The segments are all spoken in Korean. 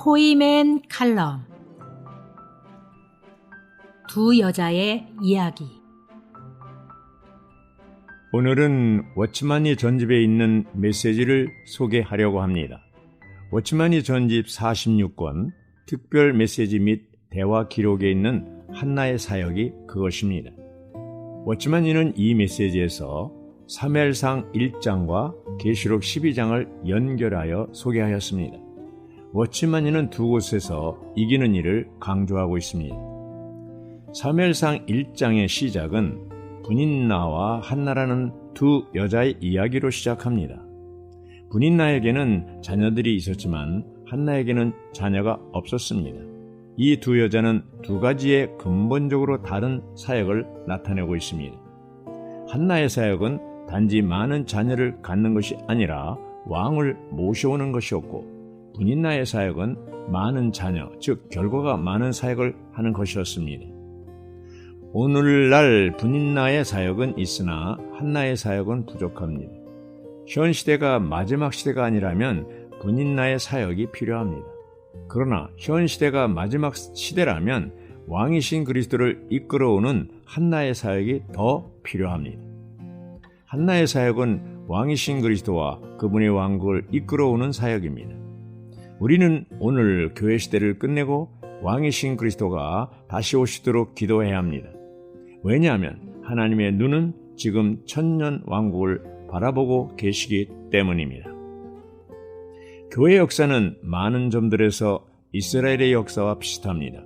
포이맨 칼럼. 두 여자의 이야기. 오늘은 워치만이 전집에 있는 메시지를 소개하려고 합니다. 워치만이 전집 46권 특별 메시지 및 대화 기록에 있는 한나의 사역이 그것입니다. 워치만이는 이 메시지에서 사무엘상 1장과 계시록 12장을 연결하여 소개하였습니다. 워치만이는 두 곳에서 이기는 일을 강조하고 있습니다. 사무엘상 1장의 시작은 분인나와 한나라는 두 여자의 이야기로 시작합니다. 분인나에게는 자녀들이 있었지만 한나에게는 자녀가 없었습니다. 이 두 여자는 두 가지의 근본적으로 다른 사역을 나타내고 있습니다. 한나의 사역은 단지 많은 자녀를 갖는 것이 아니라 왕을 모셔오는 것이었고, 분인나의 사역은 많은 자녀, 즉 결과가 많은 사역을 하는 것이었습니다. 오늘날 분인나의 사역은 있으나 한나의 사역은 부족합니다. 현 시대가 마지막 시대가 아니라면 분인나의 사역이 필요합니다. 그러나 현 시대가 마지막 시대라면 왕이신 그리스도를 이끌어오는 한나의 사역이 더 필요합니다. 한나의 사역은 왕이신 그리스도와 그분의 왕국을 이끌어오는 사역입니다. 우리는 오늘 교회 시대를 끝내고 왕이신 그리스도가 다시 오시도록 기도해야 합니다. 왜냐하면 하나님의 눈은 지금 천년 왕국을 바라보고 계시기 때문입니다. 교회 역사는 많은 점들에서 이스라엘의 역사와 비슷합니다.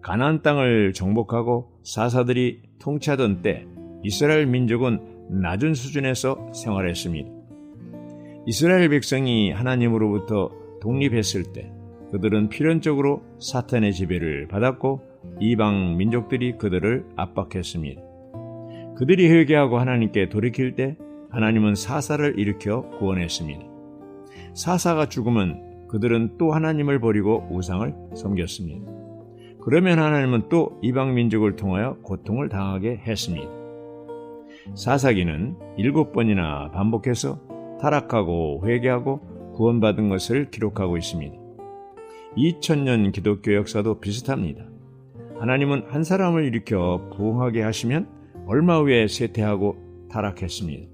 가나안 땅을 정복하고 사사들이 통치하던 때 이스라엘 민족은 낮은 수준에서 생활했습니다. 이스라엘 백성이 하나님으로부터 독립했을 때 그들은 필연적으로 사탄의 지배를 받았고 이방 민족들이 그들을 압박했습니다. 그들이 회개하고 하나님께 돌이킬 때 하나님은 사사를 일으켜 구원했습니다. 사사가 죽으면 그들은 또 하나님을 버리고 우상을 섬겼습니다. 그러면 하나님은 또 이방 민족을 통하여 고통을 당하게 했습니다. 사사기는 7번이나 반복해서 타락하고 회개하고 구원받은 것을 기록하고 있습니다. 2000년 기독교 역사도 비슷합니다. 하나님은 한 사람을 일으켜 부흥하게 하시면 얼마 후에 쇠퇴하고 타락했습니다.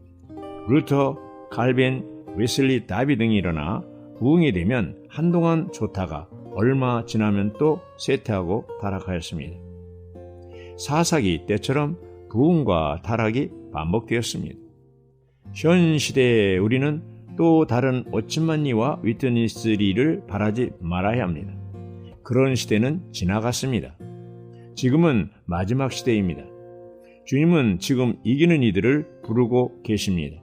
루터, 칼빈, 웨슬리, 다비 등이 일어나 부흥이 되면 한동안 좋다가 얼마 지나면 또 쇠퇴하고 타락하였습니다. 사사기 때처럼 부흥과 타락이 반복되었습니다. 현 시대에 우리는 또 다른 워치만리와 위트니스리를 바라지 말아야 합니다. 그런 시대는 지나갔습니다. 지금은 마지막 시대입니다. 주님은 지금 이기는 이들을 부르고 계십니다.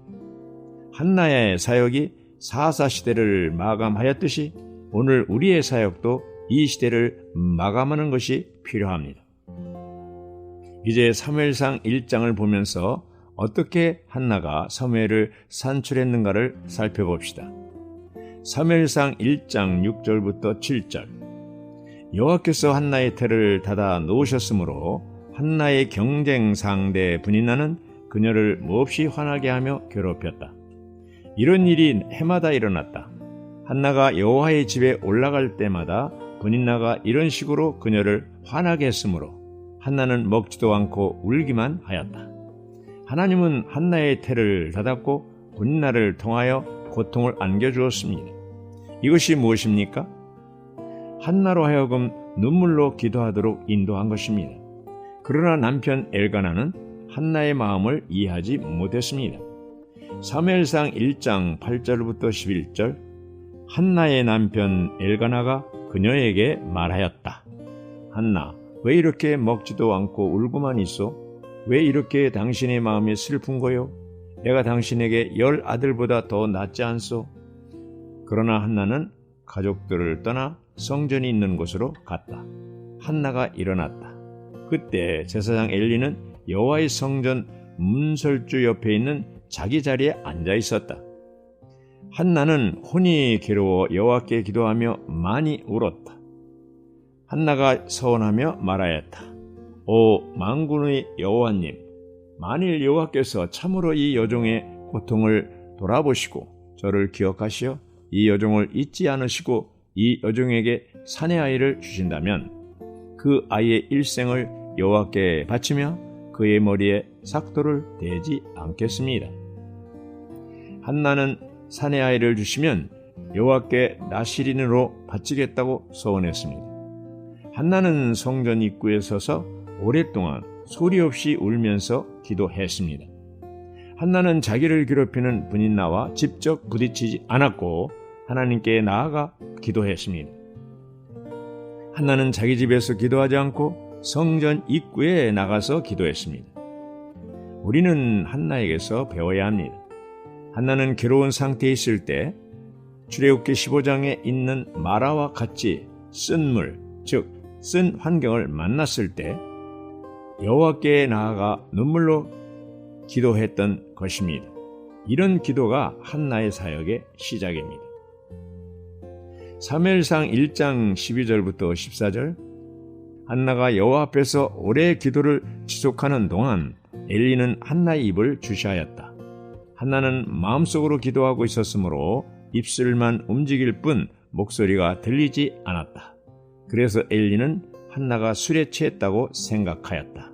한나의 사역이 사사 시대를 마감하였듯이 오늘 우리의 사역도 이 시대를 마감하는 것이 필요합니다. 이제 사무엘상 1장을 보면서 어떻게 한나가 사무엘을 산출했는가를 살펴봅시다. 사무엘상 1장 6절부터 7절. 여호와께서 한나의 태를 닫아 놓으셨으므로 한나의 경쟁 상대 분인나는 그녀를 몹시 화나게 하며 괴롭혔다. 이런 일이 해마다 일어났다. 한나가 여호와의 집에 올라갈 때마다 분인나가 이런 식으로 그녀를 화나게 했으므로 한나는 먹지도 않고 울기만 하였다. 하나님은 한나의 태를 닫았고 분인나를 통하여 고통을 안겨주었습니다. 이것이 무엇입니까? 한나로 하여금 눈물로 기도하도록 인도한 것입니다. 그러나 남편 엘가나는 한나의 마음을 이해하지 못했습니다. 사무엘상 1장 8절부터 11절. 한나의 남편 엘가나가 그녀에게 말하였다. 한나, 왜 이렇게 먹지도 않고 울고만 있어? 왜 이렇게 당신의 마음이 슬픈 거요? 내가 당신에게 10 아들보다 더 낫지 않소? 그러나 한나는 가족들을 떠나 성전이 있는 곳으로 갔다. 한나가 일어났다. 그때 제사장 엘리는 여호와의 성전 문설주 옆에 있는 자기 자리에 앉아 있었다. 한나는 혼이 괴로워 여호와께 기도하며 많이 울었다. 한나가 서원하며 말하였다. 오 만군의 여호와님, 만일 여호와께서 참으로 이 여종의 고통을 돌아보시고 저를 기억하시어 이 여종을 잊지 않으시고 이 여종에게 사내 아이를 주신다면 그 아이의 일생을 여호와께 바치며 그의 머리에 삭도를 대지 않겠습니다. 한나는 사내 아이를 주시면 여호와께 나시린으로 바치겠다고 소원했습니다. 한나는 성전 입구에 서서 오랫동안 소리 없이 울면서 기도했습니다. 한나는 자기를 괴롭히는 분인나와 직접 부딪히지 않았고 하나님께 나아가 기도했습니다. 한나는 자기 집에서 기도하지 않고 성전 입구에 나가서 기도했습니다. 우리는 한나에게서 배워야 합니다. 한나는 괴로운 상태에 있을 때 출애굽기 15장에 있는 마라와 같이 쓴 물, 즉 쓴 환경을 만났을 때 여호와께 나아가 눈물로 기도했던 것입니다. 이런 기도가 한나의 사역의 시작입니다. 사무엘상 1장 12절부터 14절 한나가 여호와 앞에서 오래 기도를 지속하는 동안 엘리는 한나의 입을 주시하였다. 한나는 마음속으로 기도하고 있었으므로 입술만 움직일 뿐 목소리가 들리지 않았다. 그래서 엘리는 한나가 술에 취했다고 생각하였다.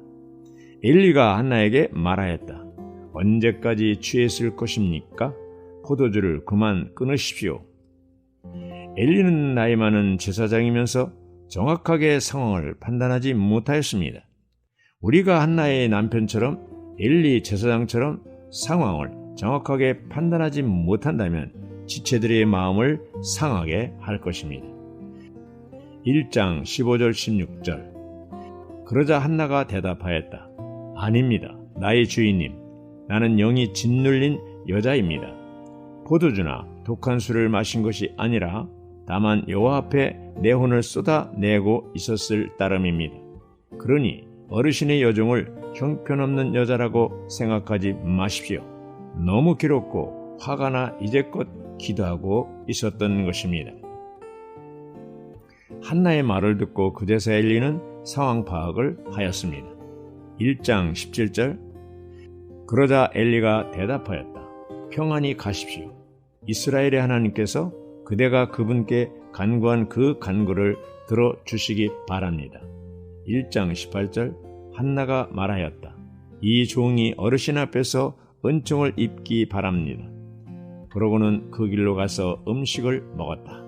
엘리가 한나에게 말하였다. 언제까지 취했을 것입니까? 포도주를 그만 끊으십시오. 엘리는 나이 많은 제사장이면서 정확하게 상황을 판단하지 못하였습니다. 우리가 한나의 남편처럼 엘리 제사장처럼 상황을 정확하게 판단하지 못한다면 지체들의 마음을 상하게 할 것입니다. 1장 15절 16절 그러자 한나가 대답하였다. 아닙니다. 나의 주인님, 나는 영이 짓눌린 여자입니다. 포도주나 독한 술을 마신 것이 아니라 다만 여호와 앞에 내 혼을 쏟아내고 있었을 따름입니다. 그러니 어르신의 여종을 형편없는 여자라고 생각하지 마십시오. 너무 괴롭고 화가 나 이제껏 기도하고 있었던 것입니다. 한나의 말을 듣고 그제서 엘리는 상황 파악을 하였습니다. 1장 17절 그러자 엘리가 대답하였다. 평안히 가십시오. 이스라엘의 하나님께서 그대가 그분께 간구한 그 간구를 들어주시기 바랍니다. 1장 18절 한나가 말하였다. 이 종이 어르신 앞에서 은총을 입기 바랍니다. 그러고는 그 길로 가서 음식을 먹었다.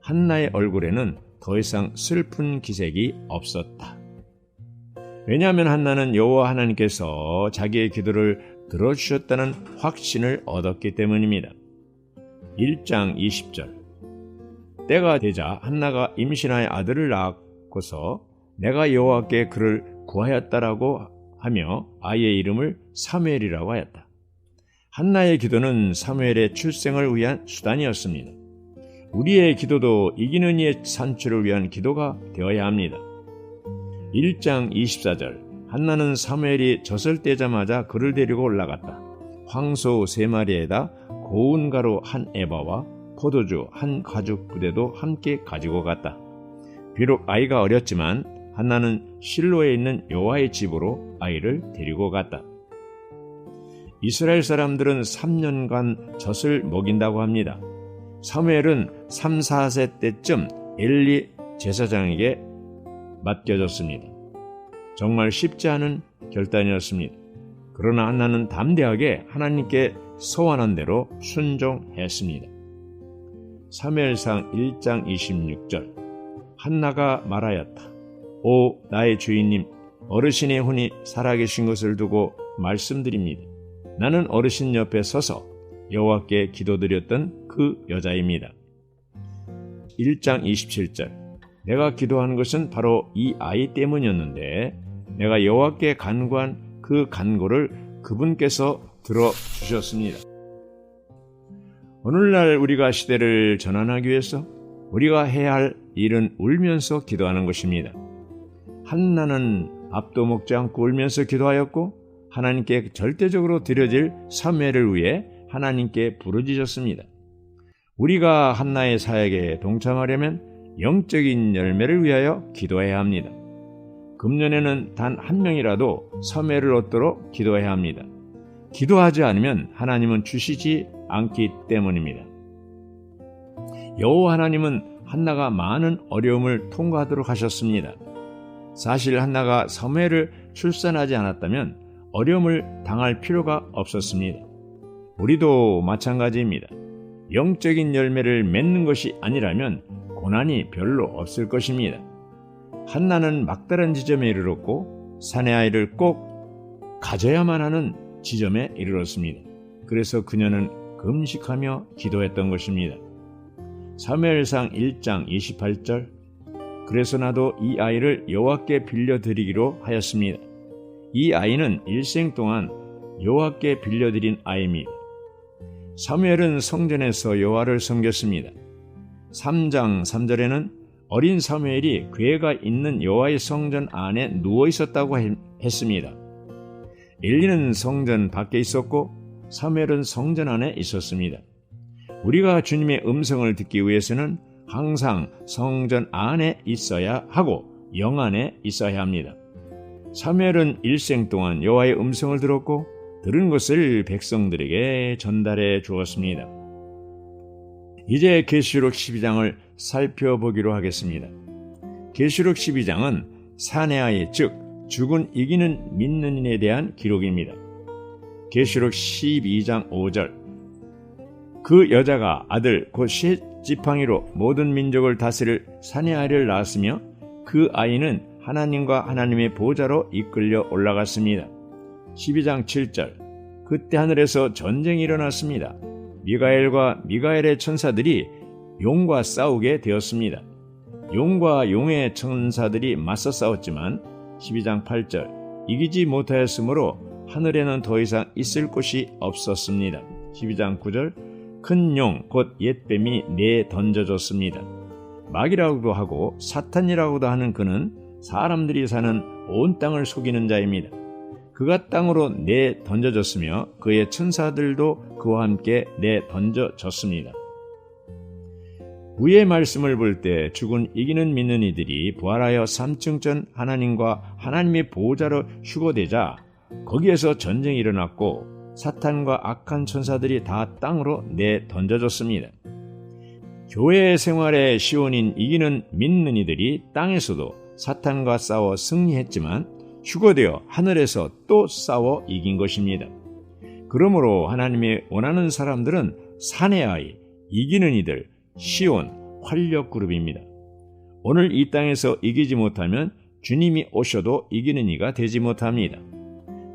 한나의 얼굴에는 더 이상 슬픈 기색이 없었다. 왜냐하면 한나는 여호와 하나님께서 자기의 기도를 들어주셨다는 확신을 얻었기 때문입니다. 1장 20절 때가 되자 한나가 임신하여 아들을 낳고서 내가 여호와께 그를 구하였다라고 하며 아이의 이름을 사무엘이라고 하였다. 한나의 기도는 사무엘의 출생을 위한 수단이었습니다. 우리의 기도도 이기는 이의 산출을 위한 기도가 되어야 합니다. 1장 24절 한나는 사무엘이 젖을 떼자마자 그를 데리고 올라갔다. 황소 3마리에다 고운 가루 1에바와 포도주 1가죽 부대도 함께 가지고 갔다. 비록 아이가 어렸지만 한나는 실로에 있는 여호와의 집으로 아이를 데리고 갔다. 이스라엘 사람들은 3년간 젖을 먹인다고 합니다. 사무엘은 3, 4세 때쯤 엘리 제사장에게 맡겨졌습니다. 정말 쉽지 않은 결단이었습니다. 그러나 한나는 담대하게 하나님께 소원한 대로 순종했습니다. 사무엘상 1장 26절 한나가 말하였다. 오 나의 주인님, 어르신의 혼이 살아계신 것을 두고 말씀드립니다. 나는 어르신 옆에 서서 여호와께 기도드렸던 그 여자입니다. 1장 27절 내가 기도한 것은 바로 이 아이 때문이었는데 내가 여호와께 간구한 그 간구를 그분께서 들어주셨습니다. 오늘날 우리가 시대를 전환하기 위해서 우리가 해야 할 일은 울면서 기도하는 것입니다. 한나는 앞도 먹지 않고 울면서 기도하였고 하나님께 절대적으로 드려질 사무엘을 위해 하나님께 부르짖었습니다. 우리가 한나의 사역에 동참하려면 영적인 열매를 위하여 기도해야 합니다. 금년에는 단 한 명이라도 사무엘을 얻도록 기도해야 합니다. 기도하지 않으면 하나님은 주시지 않기 때문입니다. 여호와 하나님은 한나가 많은 어려움을 통과하도록 하셨습니다. 사실 한나가 사무엘을 출산하지 않았다면 어려움을 당할 필요가 없었습니다. 우리도 마찬가지입니다. 영적인 열매를 맺는 것이 아니라면 고난이 별로 없을 것입니다. 한나는 막다른 지점에 이르렀고 사내 아이를 꼭 가져야만 하는 지점에 이르렀습니다. 그래서 그녀는 금식하며 기도했던 것입니다. 사무엘상 1장 28절 그래서 나도 이 아이를 여호와께 빌려드리기로 하였습니다. 이 아이는 일생 동안 여호와께 빌려드린 아이입니다. 사무엘은 성전에서 여호와를 섬겼습니다. 3장 3절에는 어린 사무엘이 궤가 있는 여호와의 성전 안에 누워 있었다고 했습니다. 엘리는 성전 밖에 있었고 사무엘은 성전 안에 있었습니다. 우리가 주님의 음성을 듣기 위해서는 항상 성전 안에 있어야 하고 영 안에 있어야 합니다. 사무엘은 일생 동안 여호와의 음성을 들었고 들은 것을 백성들에게 전달해 주었습니다. 이제 계시록 12장을 살펴보기로 하겠습니다. 계시록 12장은 사내아이 즉 죽은 이기는 믿는 이에 대한 기록입니다. 계시록 12장 5절 그 여자가 아들 곧 셋 지팡이로 모든 민족을 다스릴 사내아이를 낳았으며 그 아이는 하나님과 하나님의 보좌로 이끌려 올라갔습니다. 12장 7절 그때 하늘에서 전쟁이 일어났습니다. 미가엘과 미가엘의 천사들이 용과 싸우게 되었습니다. 용과 용의 천사들이 맞서 싸웠지만 12장 8절 이기지 못하였으므로 하늘에는 더 이상 있을 곳이 없었습니다. 12장 9절 큰 용 곧 옛뱀이 내던져졌습니다. 마귀라고도 하고 사탄이라고도 하는 그는 사람들이 사는 온 땅을 속이는 자입니다. 그가 땅으로 내던져졌으며 그의 천사들도 그와 함께 내던져졌습니다. 위의 말씀을 볼 때 죽은 이기는 믿는 이들이 부활하여 3층 전 하나님과 하나님의 보호자로 휴거되자 거기에서 전쟁이 일어났고 사탄과 악한 천사들이 다 땅으로 내던져졌습니다. 교회 생활의 시온인 이기는 믿는 이들이 땅에서도 사탄과 싸워 승리했지만 휴거되어 하늘에서 또 싸워 이긴 것입니다. 그러므로 하나님이 원하는 사람들은 사내 아이, 이기는 이들, 시온, 활력 그룹입니다. 오늘 이 땅에서 이기지 못하면 주님이 오셔도 이기는 이가 되지 못합니다.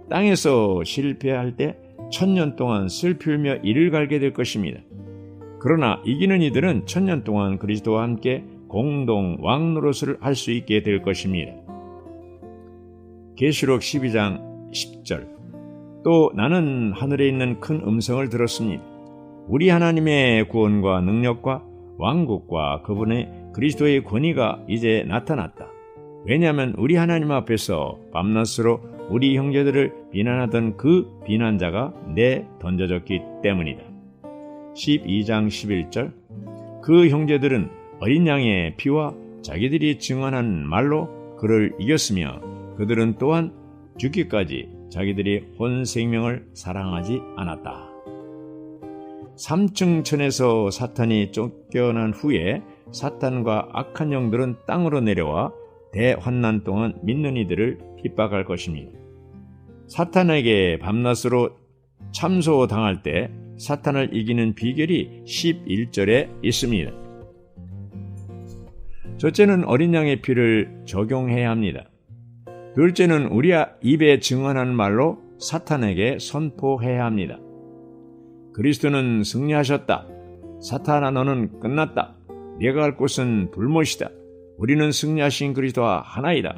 땅에서 실패할 때 1000년 동안 슬피며 이를 갈게 될 것입니다. 그러나 이기는 이들은 1000년 동안 그리스도와 함께 공동 왕 노릇을 할 수 있게 될 것입니다. 계시록 12장 10절 또 나는 하늘에 있는 큰 음성을 들었습니다. 우리 하나님의 구원과 능력과 왕국과 그분의 그리스도의 권위가 이제 나타났다. 왜냐하면 우리 하나님 앞에서 밤낮으로 우리 형제들을 비난하던 그 비난자가 내던져졌기 때문이다. 12장 11절 그 형제들은 어린 양의 피와 자기들이 증언한 말로 그를 이겼으며 그들은 또한 죽기까지 자기들이 혼 생명을 사랑하지 않았다. 3층 천에서 사탄이 쫓겨난 후에 사탄과 악한 영들은 땅으로 내려와 대환난 동안 믿는 이들을 핍박할 것입니다. 사탄에게 밤낮으로 참소당할 때 사탄을 이기는 비결이 11절에 있습니다. 첫째는 어린 양의 피를 적용해야 합니다. 둘째는 우리 입에 증언한 말로 사탄에게 선포해야 합니다. 그리스도는 승리하셨다. 사탄아 너는 끝났다. 네가 갈 곳은 불못이다. 우리는 승리하신 그리스도와 하나이다.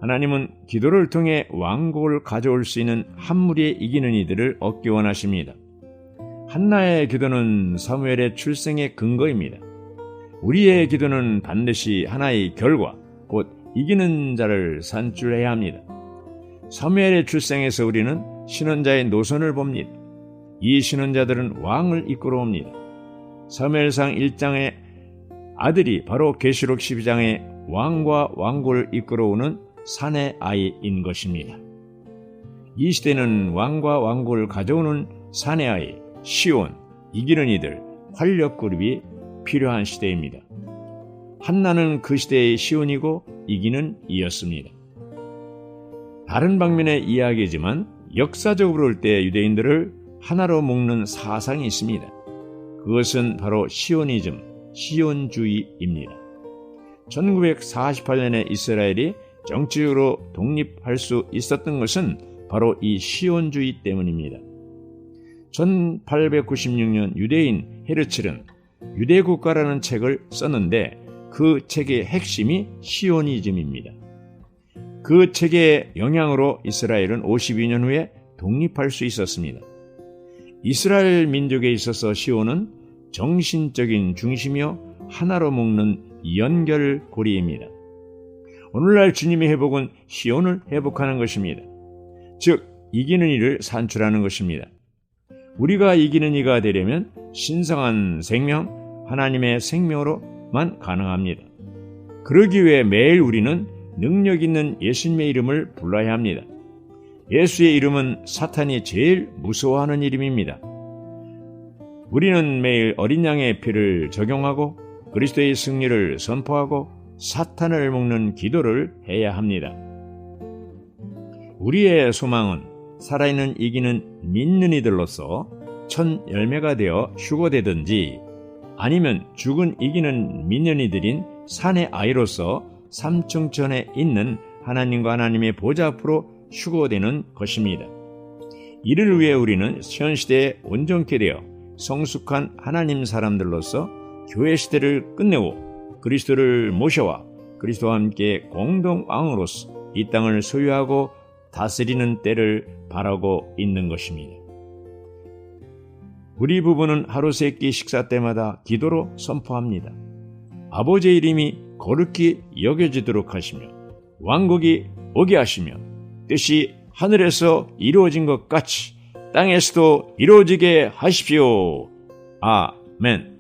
하나님은 기도를 통해 왕국을 가져올 수 있는 한 무리의 이기는 이들을 얻기 원하십니다. 한나의 기도는 사무엘의 출생의 근거입니다. 우리의 기도는 반드시 하나의 결과, 곧 이기는 자를 산출해야 합니다. 사무엘의 출생에서 우리는 신원자의 노선을 봅니다. 이 신원자들은 왕을 이끌어옵니다. 사무엘상 1장의 아들이 바로 계시록 12장의 왕과 왕국을 이끌어오는 사내 아이인 것입니다. 이 시대는 왕과 왕국을 가져오는 사내 아이, 시온, 이기는 이들, 활력 그룹이 필요한 시대입니다. 한나는 그 시대의 시온이고 이기는 이였습니다. 다른 방면의 이야기지만 역사적으로 볼 때 유대인들을 하나로 묶는 사상이 있습니다. 그것은 바로 시오니즘, 시온주의입니다. 1948년에 이스라엘이 정치적으로 독립할 수 있었던 것은 바로 이 시온주의 때문입니다. 1896년 유대인 헤르츠는 유대국가라는 책을 썼는데 그 책의 핵심이 시오니즘입니다. 그 책의 영향으로 이스라엘은 52년 후에 독립할 수 있었습니다. 이스라엘 민족에 있어서 시온은 정신적인 중심이요 하나로 묶는 연결고리입니다. 오늘날 주님의 회복은 시온을 회복하는 것입니다. 즉 이기는 이를 산출하는 것입니다. 우리가 이기는 이가 되려면 신성한 생명, 하나님의 생명으로만 가능합니다. 그러기 위해 매일 우리는 능력 있는 예수님의 이름을 불러야 합니다. 예수의 이름은 사탄이 제일 무서워하는 이름입니다. 우리는 매일 어린 양의 피를 적용하고 그리스도의 승리를 선포하고 사탄을 묶는 기도를 해야 합니다. 우리의 소망은 살아있는 이기는 믿는 이들로서 천 열매가 되어 휴거되든지 아니면 죽은 이기는 믿는 이들인 산의 아이로서 삼층천에 있는 하나님과 하나님의 보좌 앞으로 휴거되는 것입니다. 이를 위해 우리는 현시대에 온전케 되어 성숙한 하나님 사람들로서 교회 시대를 끝내고 그리스도를 모셔와 그리스도와 함께 공동왕으로서 이 땅을 소유하고 다스리는 때를 바라고 있는 것입니다. 우리 부부는 하루 세 끼 식사 때마다 기도로 선포합니다. 아버지의 이름이 거룩히 여겨지도록 하시며 왕국이 오게 하시며 뜻이 하늘에서 이루어진 것 같이 땅에서도 이루어지게 하십시오. 아멘.